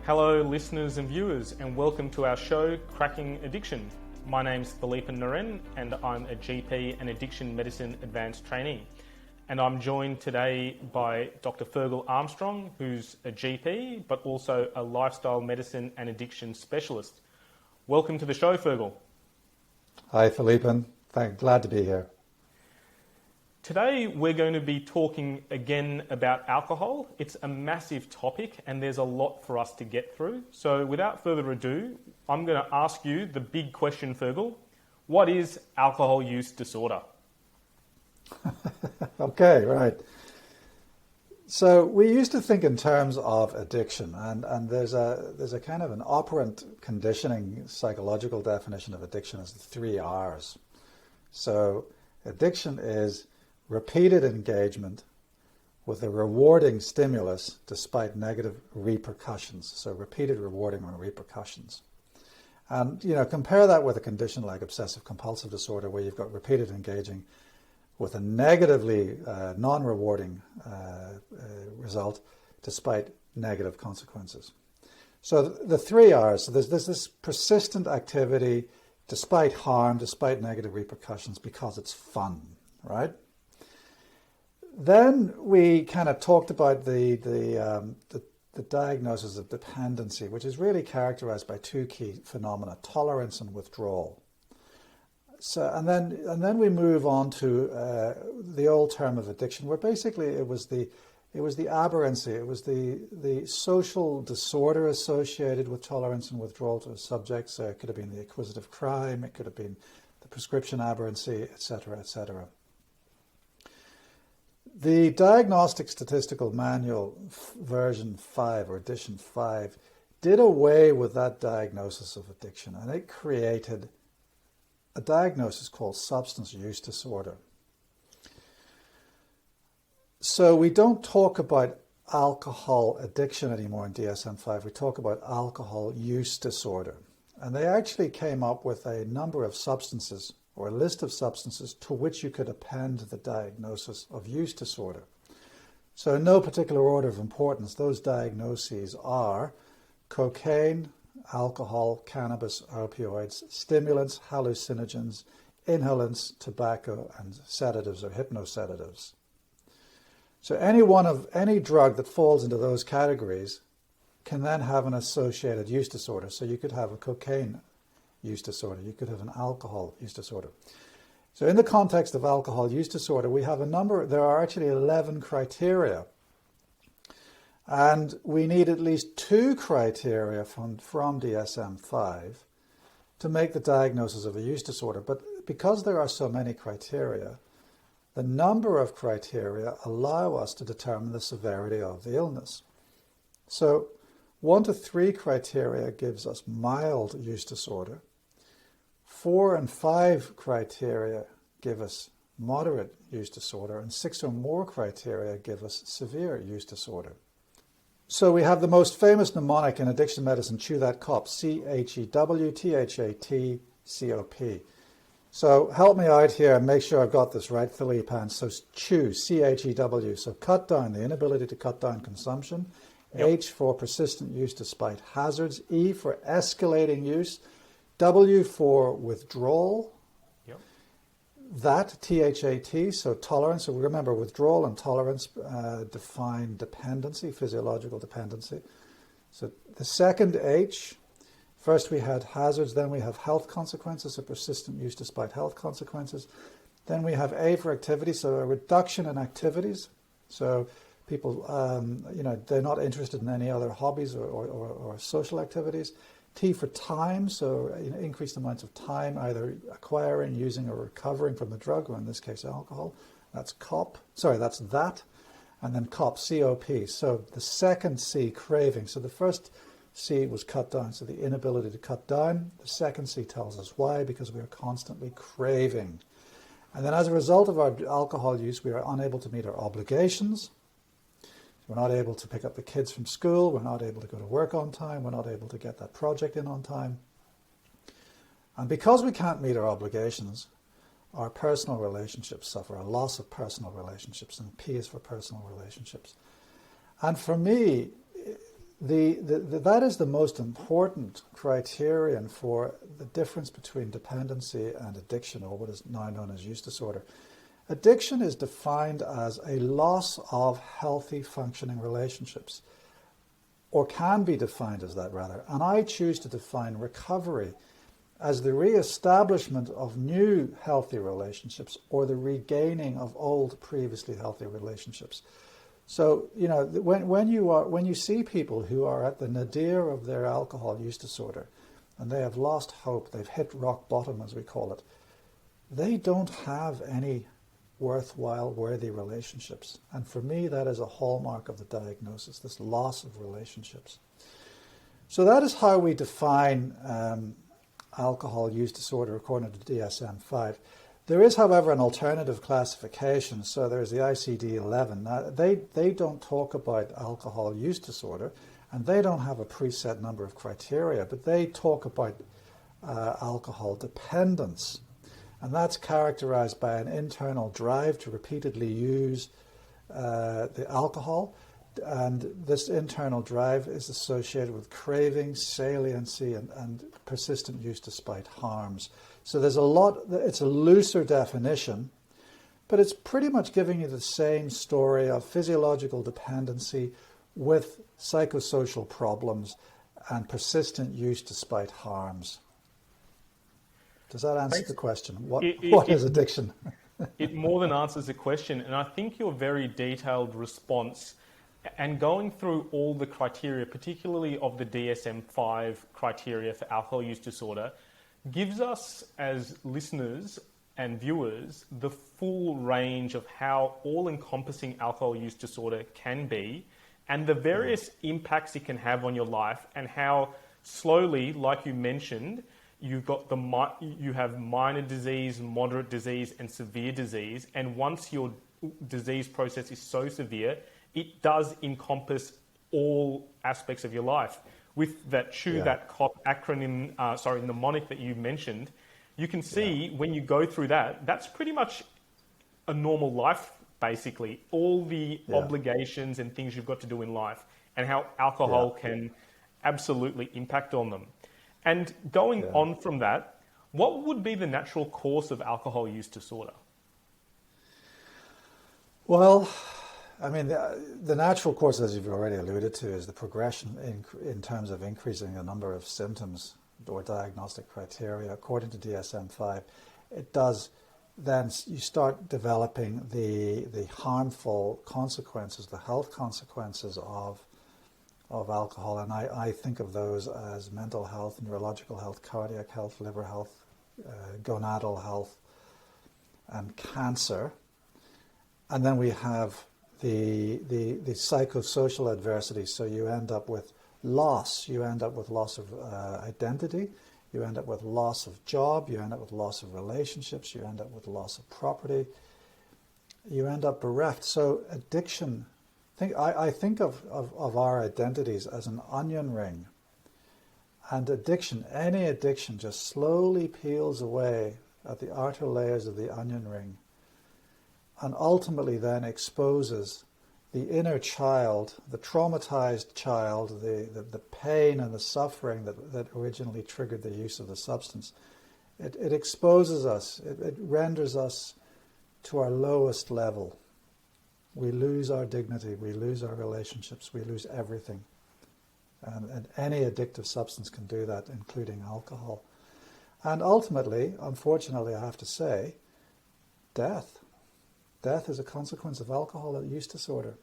Hello listeners and viewers, and welcome to our show Cracking Addiction. My name's Philippe Naren and I'm a GP and Addiction Medicine Advanced Trainee. And I'm joined today by Dr. Fergal Armstrong, who's a GP but also a lifestyle medicine and addiction specialist. Welcome to the show, Fergal. Hi Philippe, glad to be here. Today we're going to be talking again about alcohol. It's a massive topic and there's a lot for us to get through. So without further ado, I'm going to ask you the big question, Fergal. What is alcohol use disorder? Okay, right. So we used to think in terms of addiction, and there's a kind of an operant conditioning psychological definition of addiction as the 3 R's. So addiction is repeated engagement with a rewarding stimulus despite negative repercussions. So repeated rewarding or repercussions. And, compare that with a condition like obsessive compulsive disorder where you've got repeated engaging with a negatively non-rewarding result despite negative consequences. So the 3 R's, so there's this persistent activity despite harm, despite negative repercussions because it's fun, right? Then we kind of talked about the diagnosis of dependency, which is really characterized by 2 key phenomena: tolerance and withdrawal. So, and then we move on to the old term of addiction, where basically it was the aberrancy, it was the social disorder associated with tolerance and withdrawal to subjects. It could have been the acquisitive crime, it could have been the prescription aberrancy, etc., etc. The Diagnostic Statistical Manual version 5 or edition 5 did away with that diagnosis of addiction, and it created a diagnosis called substance use disorder. So we don't talk about alcohol addiction anymore in DSM-5, we talk about alcohol use disorder. And they actually came up with a number of substances or a list of substances to which you could append the diagnosis of use disorder. So in no particular order of importance, those diagnoses are cocaine, alcohol, cannabis, opioids, stimulants, hallucinogens, inhalants, tobacco, and sedatives or hypnosedatives. So any drug that falls into those categories can then have an associated use disorder. So you could have a cocaine use disorder, you could have an alcohol use disorder. So in the context of alcohol use disorder, there are actually 11 criteria. And we need at least 2 criteria from DSM-5 to make the diagnosis of a use disorder. But because there are so many criteria, the number of criteria allow us to determine the severity of the illness. So 1 to 3 criteria gives us mild use disorder. 4 and 5 criteria give us moderate use disorder, and 6 or more criteria give us severe use disorder. So we have the most famous mnemonic in addiction medicine, chew that cop, CHEW-THAT-COP. So help me out here and make sure I've got this right, Philippe. So chew, CHEW, so cut down, the inability to cut down consumption. Yep. H for persistent use despite hazards. E for escalating use. W for withdrawal. Yep. That, THAT, so tolerance. So remember, withdrawal and tolerance define dependency, physiological dependency. So the second H, first we had hazards, then we have health consequences, so persistent use despite health consequences. Then we have A for activity, so a reduction in activities. So people, they're not interested in any other hobbies or social activities. T for time, so increased amounts of time either acquiring, using, or recovering from the drug, or in this case alcohol. That's that's that. And then COP, C-O-P. So the second C, craving. So the first C was cut down, so the inability to cut down. The second C tells us why, because we are constantly craving. And then as a result of our alcohol use, we are unable to meet our obligations. We're not able to pick up the kids from school, we're not able to go to work on time, we're not able to get that project in on time. And because we can't meet our obligations, our personal relationships suffer, a loss of personal relationships, and P is for personal relationships. And for me, that is the most important criterion for the difference between dependency and addiction, or what is now known as use disorder. Addiction is defined as a loss of healthy functioning relationships, or can be defined as that rather. And I choose to define recovery as the re-establishment of new healthy relationships or the regaining of old previously healthy relationships. So, when you see people who are at the nadir of their alcohol use disorder and they have lost hope, they've hit rock bottom as we call it, they don't have any worthwhile, worthy relationships. And for me, that is a hallmark of the diagnosis, this loss of relationships. So that is how we define alcohol use disorder according to DSM-5. There is, however, an alternative classification. So there's the ICD-11. Now, they don't talk about alcohol use disorder, and they don't have a preset number of criteria, but they talk about alcohol dependence. And that's characterized by an internal drive to repeatedly use the alcohol. And this internal drive is associated with craving, saliency, and persistent use despite harms. So there's it's a looser definition, but it's pretty much giving you the same story of physiological dependency with psychosocial problems and persistent use despite harms. Does that answer the question? What is addiction? It more than answers the question. And I think your very detailed response and going through all the criteria, particularly of the DSM-5 criteria for alcohol use disorder, gives us as listeners and viewers the full range of how all-encompassing alcohol use disorder can be and the various impacts it can have on your life, and how slowly, like you mentioned, you have minor disease, moderate disease, and severe disease. And once your disease process is so severe, it does encompass all aspects of your life. With that that COP acronym, mnemonic that you mentioned, you can see when you go through that, that's pretty much a normal life, basically. All the obligations and things you've got to do in life, and how alcohol can absolutely impact on them. And going on from that, what would be the natural course of alcohol use disorder? Well, I mean, the natural course, as you've already alluded to, is the progression in terms of increasing the number of symptoms or diagnostic criteria. According to DSM-5, it does then you start developing the harmful consequences, the health consequences of alcohol. And I think of those as mental health, neurological health, cardiac health, liver health, gonadal health, and cancer. And then we have the psychosocial adversity. So you end up with loss. You end up with loss of identity. You end up with loss of job. You end up with loss of relationships. You end up with loss of property. You end up bereft. So addiction, I think of our identities as an onion ring. And addiction, any addiction, just slowly peels away at the outer layers of the onion ring, and ultimately then exposes the inner child, the traumatized child, the pain and the suffering that originally triggered the use of the substance. It exposes us, it renders us to our lowest level. We lose our dignity, we lose our relationships, we lose everything. And any addictive substance can do that, including alcohol. And ultimately, unfortunately, I have to say, death. Death is a consequence of alcohol use disorder.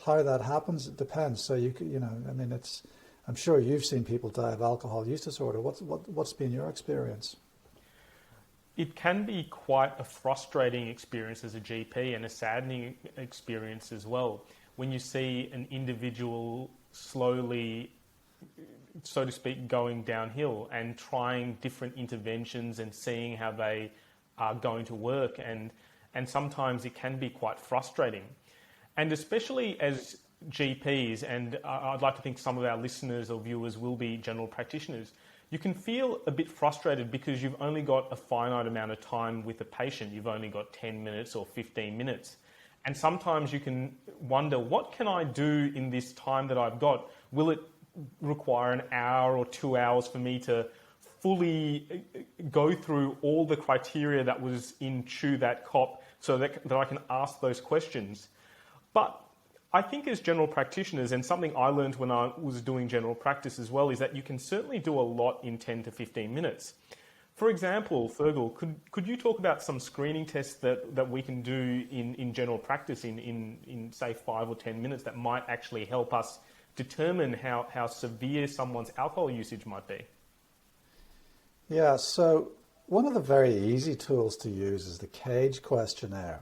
How that happens, it depends. So I'm sure you've seen people die of alcohol use disorder. What's been your experience? It can be quite a frustrating experience as a GP, and a saddening experience as well, when you see an individual slowly, so to speak, going downhill and trying different interventions and seeing how they are going to work. And sometimes it can be quite frustrating. And especially as GPs, and I'd like to think some of our listeners or viewers will be general practitioners, you can feel a bit frustrated because you've only got a finite amount of time with the patient. You've only got 10 minutes or 15 minutes. And sometimes you can wonder, what can I do in this time that I've got? Will it require an hour or 2 hours for me to fully go through all the criteria that was in Chew That Cop so that I can ask those questions? But I think as general practitioners, and something I learned when I was doing general practice as well, is that you can certainly do a lot in 10 to 15 minutes. For example, Fergal, could you talk about some screening tests that we can do in general practice in say 5 or 10 minutes that might actually help us determine how severe someone's alcohol usage might be? Yeah, so one of the very easy tools to use is the CAGE questionnaire.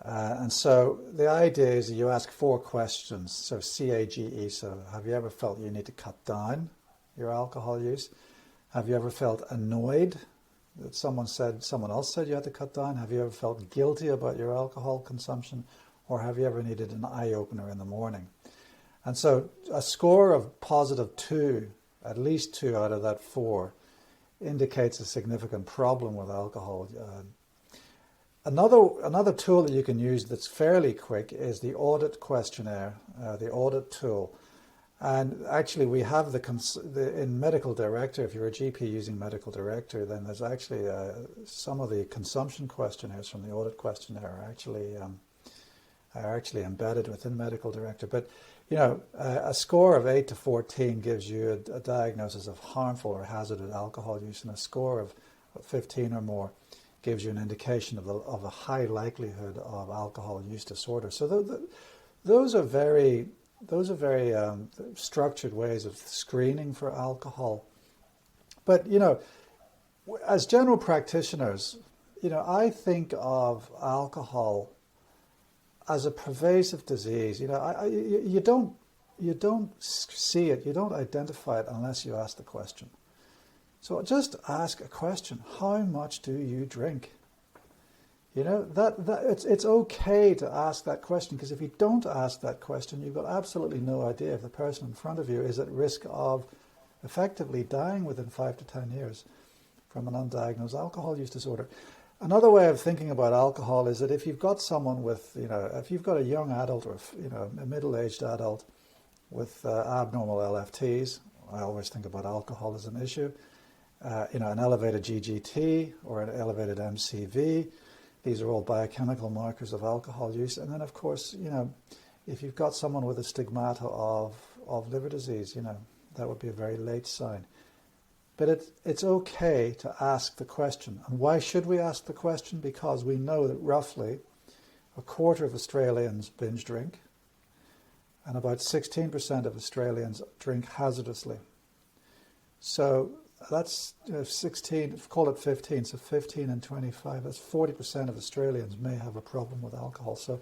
And so the idea is that you ask 4 questions, so CAGE, so have you ever felt you need to cut down your alcohol use? Have you ever felt annoyed that someone else said you had to cut down? Have you ever felt guilty about your alcohol consumption? Or have you ever needed an eye-opener in the morning? And so a score of positive 2, at least 2 out of that 4, indicates a significant problem with alcohol. Another tool that you can use that's fairly quick is the audit questionnaire, the audit tool. And actually we have in Medical Director, if you're a GP using Medical Director, then there's actually some of the consumption questionnaires from the audit questionnaire are actually embedded within Medical Director. But you know, a score of 8 to 14 gives you a diagnosis of harmful or hazardous alcohol use, and a score of 15 or more gives you an indication of a high likelihood of alcohol use disorder. So those are very structured ways of screening for alcohol. But you know, as general practitioners, you know, I think of alcohol as a pervasive disease. You know, you don't see it, you don't identify it unless you ask the question. So just ask a question: how much do you drink? You know, it's okay to ask that question, because if you don't ask that question, you've got absolutely no idea if the person in front of you is at risk of effectively dying within 5 to 10 years from an undiagnosed alcohol use disorder. Another way of thinking about alcohol is that if you've got someone with, you know, if you've got a young adult or, you know, a middle-aged adult with abnormal LFTs, I always think about alcohol as an issue, you know, an elevated GGT or an elevated MCV. These are all biochemical markers of alcohol use. And then, of course, you know, if you've got someone with a stigmata of liver disease, you know, that would be a very late sign. But it's okay to ask the question. And why should we ask the question? Because we know that roughly a quarter of Australians binge drink, and about 16% of Australians drink hazardously. So that's 16, call it 15, so 15 and 25, that's 40% of Australians may have a problem with alcohol. So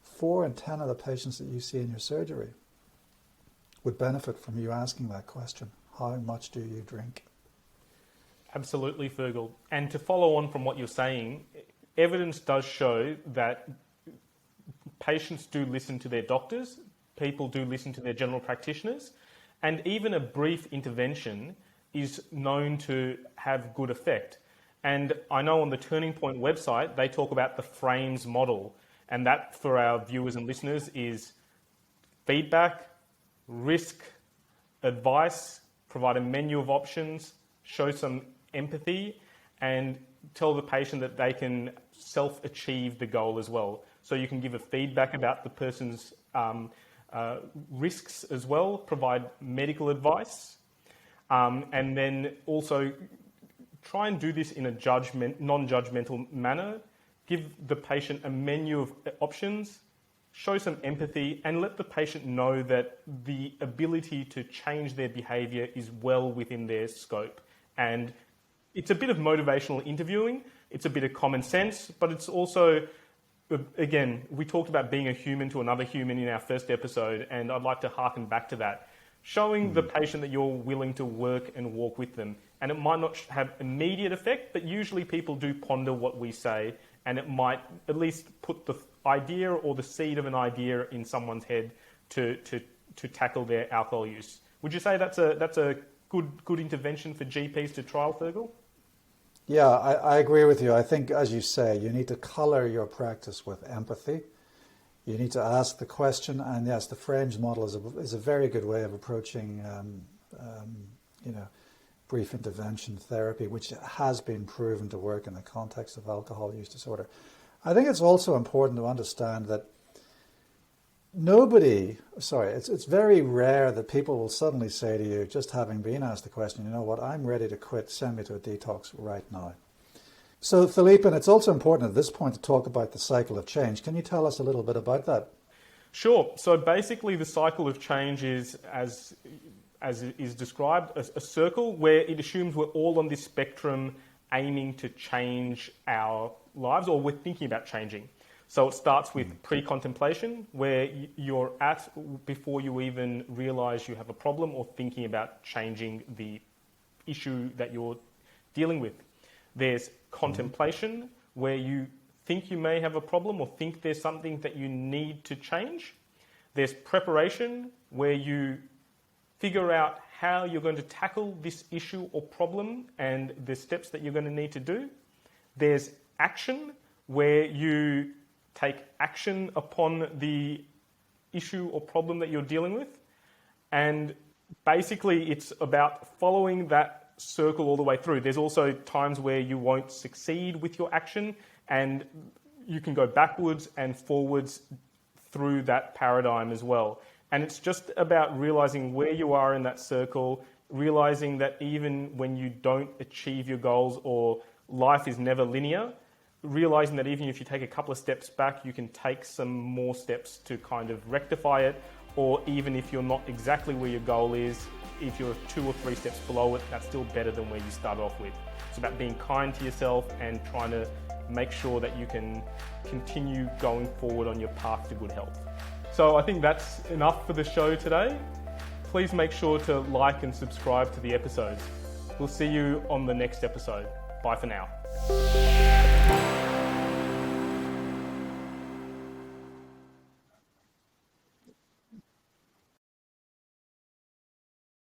4 in 10 of the patients that you see in your surgery would benefit from you asking that question: how much do you drink? Absolutely, Fergal. And to follow on from what you're saying, evidence does show that patients do listen to their doctors, people do listen to their general practitioners, and even a brief intervention is known to have good effect. And I know on the Turning Point website, they talk about the FRAMES model, and that, for our viewers and listeners, is feedback, risk, advice, provide a menu of options, show some empathy, and tell the patient that they can self-achieve the goal as well. So you can give a feedback about the person's risks as well, provide medical advice, and then also try and do this in a non-judgmental manner. Give the patient a menu of options, show some empathy, and let the patient know that the ability to change their behaviour is well within their scope. And it's a bit of motivational interviewing, it's a bit of common sense, but it's also, again, we talked about being a human to another human in our first episode, and I'd like to harken back to that. Showing the patient that you're willing to work and walk with them. And it might not have immediate effect, but usually people do ponder what we say, and it might at least put the idea or the seed of an idea in someone's head to tackle their alcohol use. Would you say that's a good intervention for GPs to trial, Fergal? Yeah, I agree with you. I think, as you say, you need to color your practice with empathy. You need to ask the question, and yes, the French model is a very good way of approaching, brief intervention therapy, which has been proven to work in the context of alcohol use disorder. I think it's also important to understand that it's very rare that people will suddenly say to you, just having been asked the question, you know what, I'm ready to quit, send me to a detox right now. So, Philippe, and it's also important at this point to talk about the cycle of change. Can you tell us a little bit about that? Sure. So basically the cycle of change is, as it is described, a circle where it assumes we're all on this spectrum aiming to change our lives, or we're thinking about changing. So it starts with pre-contemplation, where you're at before you even realise you have a problem or thinking about changing the issue that you're dealing with. There's contemplation, where you think you may have a problem or think there's something that you need to change. There's preparation, where you figure out how you're going to tackle this issue or problem and the steps that you're going to need to do. There's action, where you take action upon the issue or problem that you're dealing with. And basically it's about following that circle all the way through. There's also times where you won't succeed with your action, and you can go backwards and forwards through that paradigm as well. And it's just about realizing where you are in that circle, realizing that even when you don't achieve your goals, or life is never linear, realizing that even if you take a couple of steps back, you can take some more steps to kind of rectify it. Or even if you're not exactly where your goal is, if you're 2 or 3 steps below it, that's still better than where you started off with. It's about being kind to yourself and trying to make sure that you can continue going forward on your path to good health. So I think that's enough for the show today. Please make sure to like and subscribe to the episodes. We'll see you on the next episode. Bye for now.